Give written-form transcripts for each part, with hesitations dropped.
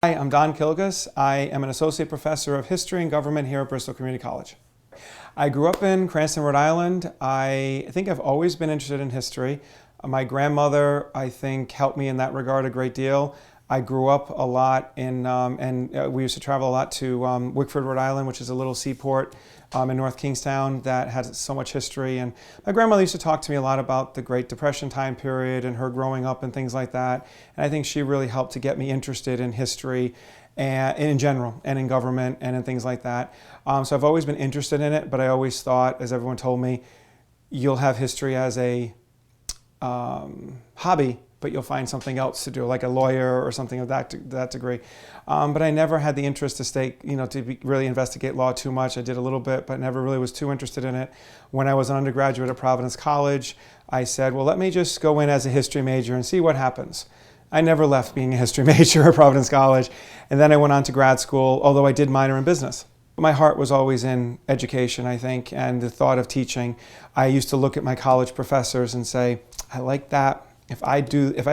Hi, I'm Don Kilguss. I am an associate professor of history and government here at Bristol Community College. I grew up in Cranston, Rhode Island. I think I've always been interested in history. My grandmother, I think, helped me in that regard a great deal. I grew up a lot we used to travel a lot to Wickford, Rhode Island, which is a little seaport in North Kingstown that has so much history. And my grandmother used to talk to me a lot about the Great Depression time period and her growing up and things like that. And I think she really helped to get me interested in history and in general and in government and in things like that. So I've always been interested in it, but I always thought, as everyone told me, you'll have history as a hobby, but you'll find something else to do, like a lawyer or something of that degree. But I never had the interest to really investigate law too much. I did a little bit, but never really was too interested in it. When I was an undergraduate at Providence College, I said, well, let me just go in as a history major and see what happens. I never left being a history major at Providence College. And then I went on to grad school, although I did minor in business. My heart was always in education, I think, and the thought of teaching. I used to look at my college professors and say, I like that. If I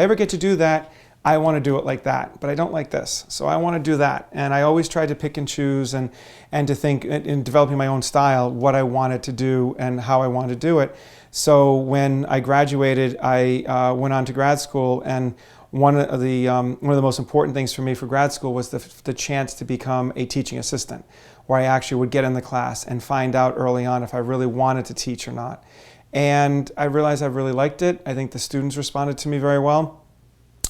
ever get to do that, I want to do it like that, but I don't like this, so I want to do that. And I always tried to pick and choose and to think in developing my own style, what I wanted to do and how I wanted to do it. So when I graduated, I went on to grad school, and one of the most important things for me for grad school was the chance to become a teaching assistant, where I actually would get in the class and find out early on if I really wanted to teach or not. And I realized I really liked it. I think the students responded to me very well.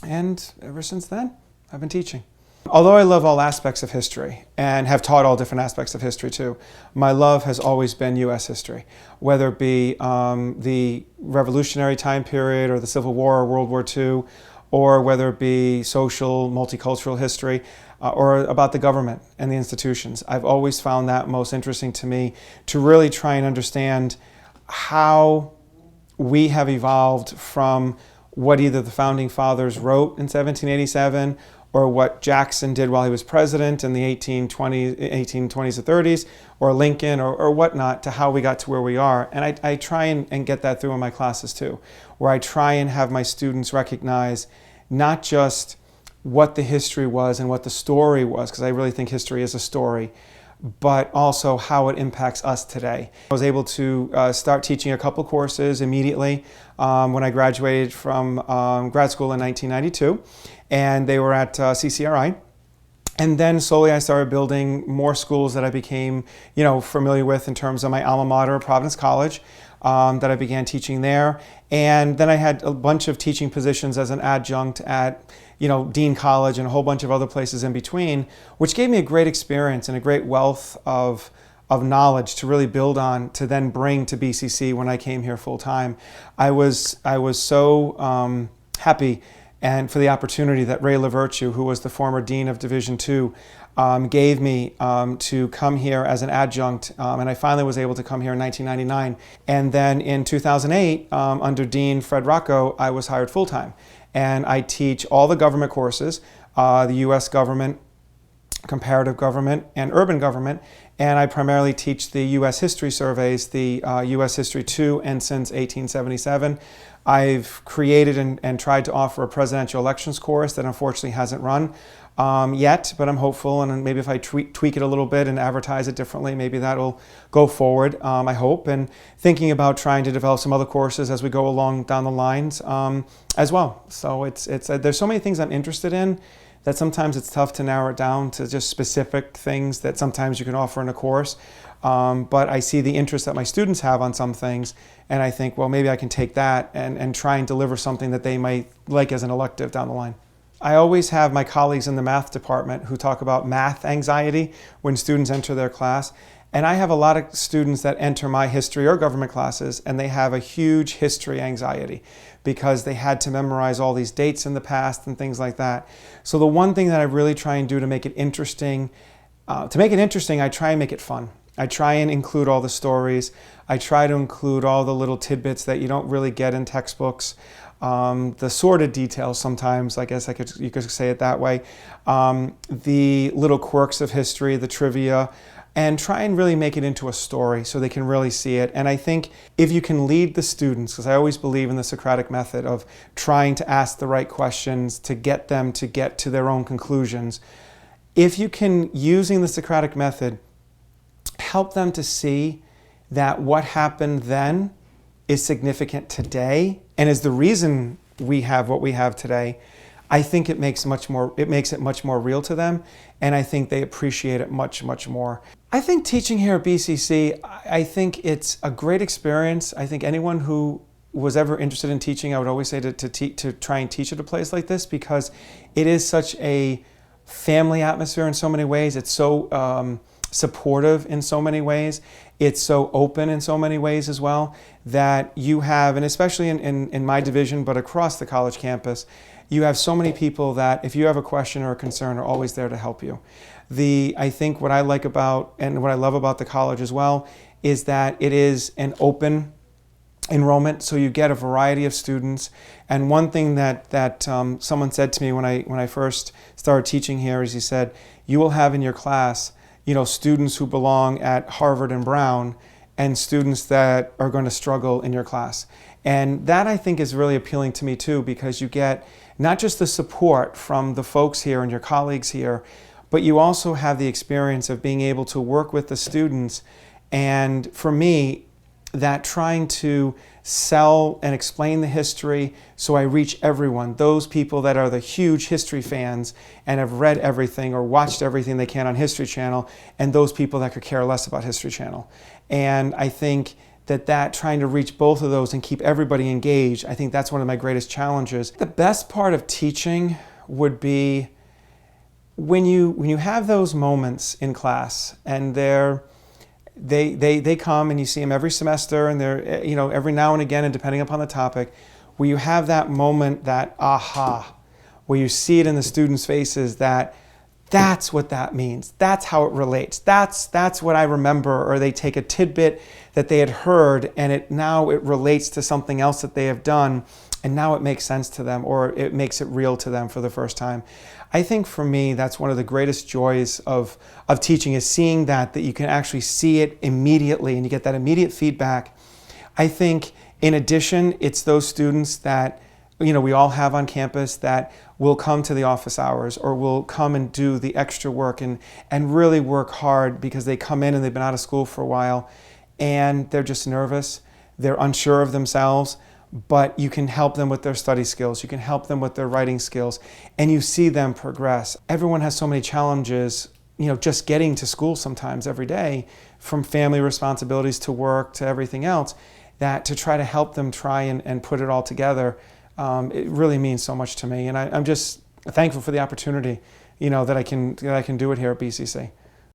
And ever since then, I've been teaching. Although I love all aspects of history and have taught all different aspects of history too, my love has always been U.S. history, whether it be the Revolutionary time period or the Civil War or World War II, or whether it be social, multicultural history, or about the government and the institutions. I've always found that most interesting to me, to really try and understand how we have evolved from what either the founding fathers wrote in 1787 or what Jackson did while he was president in the 1820s or 30s, or Lincoln or whatnot, to how we got to where we are. And I try and get that through in my classes too, where I try and have my students recognize not just what the history was and what the story was, because I really think history is a story, but also how it impacts us today. I was able to start teaching a couple courses immediately when I graduated from grad school in 1992, and they were at CCRI. And then slowly I started building more schools that I became familiar with in terms of my alma mater, Providence College, that I began teaching there. And then I had a bunch of teaching positions as an adjunct at Dean College and a whole bunch of other places in between, which gave me a great experience and a great wealth of knowledge to really build on, to then bring to BCC when I came here full time. I was so happy and for the opportunity that Ray LaVirtue, who was the former Dean of Division II, gave me to come here as an adjunct, and I finally was able to come here in 1999. And then in 2008, under Dean Fred Rocco, I was hired full-time. And I teach all the government courses, the U.S. government, comparative government, and urban government. And I primarily teach the U.S. history surveys, the U.S. History 2, and since 1877. I've created and tried to offer a presidential elections course that unfortunately hasn't run yet, but I'm hopeful, and maybe if I tweak it a little bit and advertise it differently, maybe that'll go forward, I hope. And thinking about trying to develop some other courses as we go along down the lines as well. So there's so many things I'm interested in that sometimes it's tough to narrow it down to just specific things that sometimes you can offer in a course. But I see the interest that my students have on some things, and I think, well, maybe I can take that and try and deliver something that they might like as an elective down the line. I always have my colleagues in the math department who talk about math anxiety when students enter their class. And I have a lot of students that enter my history or government classes, and they have a huge history anxiety because they had to memorize all these dates in the past and things like that. So the one thing that I really try and do to make it interesting, I try and make it fun. I try and include all the stories. I try to include all the little tidbits that you don't really get in textbooks. The sordid details sometimes, I guess you could say it that way. The little quirks of history, the trivia, and try and really make it into a story so they can really see it. And I think if you can lead the students, because I always believe in the Socratic method of trying to ask the right questions to get them to get to their own conclusions, if you can, using the Socratic method, help them to see that what happened then is significant today and is the reason we have what we have today, I think it makes it much more real to them, and I think they appreciate it much, much more. I think teaching here at BCC, I think it's a great experience. I think anyone who was ever interested in teaching, I would always say to try and teach at a place like this, because it is such a family atmosphere in so many ways. It's so supportive in so many ways. It's so open in so many ways as well, that you have, and especially in my division, but across the college campus, you have so many people that if you have a question or a concern are always there to help you. I think what I like about and what I love about the college as well is that it is an open enrollment, so you get a variety of students. And one thing that someone said to me when I first started teaching here is, he said, you will have in your class, students who belong at Harvard and Brown and students that are going to struggle in your class. And that, I think, is really appealing to me too, because you get not just the support from the folks here and your colleagues here, but you also have the experience of being able to work with the students. And for me, that trying to sell and explain the history so I reach everyone, those people that are the huge history fans and have read everything or watched everything they can on History Channel, and those people that could care less about History Channel. And I think that trying to reach both of those and keep everybody engaged, I think that's one of my greatest challenges. The best part of teaching would be when you have those moments in class, and they come and you see them every semester, and they're every now and again, and depending upon the topic, where you have that moment, that aha, where you see it in the students' faces, that's what that means. That's how it relates. That's what I remember. Or they take a tidbit that they had heard, and now it relates to something else that they have done, and now it makes sense to them, or it makes it real to them for the first time. I think for me, that's one of the greatest joys of teaching, is seeing that you can actually see it immediately, and you get that immediate feedback. I think in addition, it's those students that we all have on campus that will come to the office hours, or will come and do the extra work and really work hard, because they come in and they've been out of school for a while and they're just nervous, they're unsure of themselves, but you can help them with their study skills, you can help them with their writing skills, and you see them progress. Everyone has so many challenges, just getting to school sometimes every day, from family responsibilities to work to everything else, that to try to help them try and put it all together, it really means so much to me. And I'm just thankful for the opportunity, that I can do it here at BCC.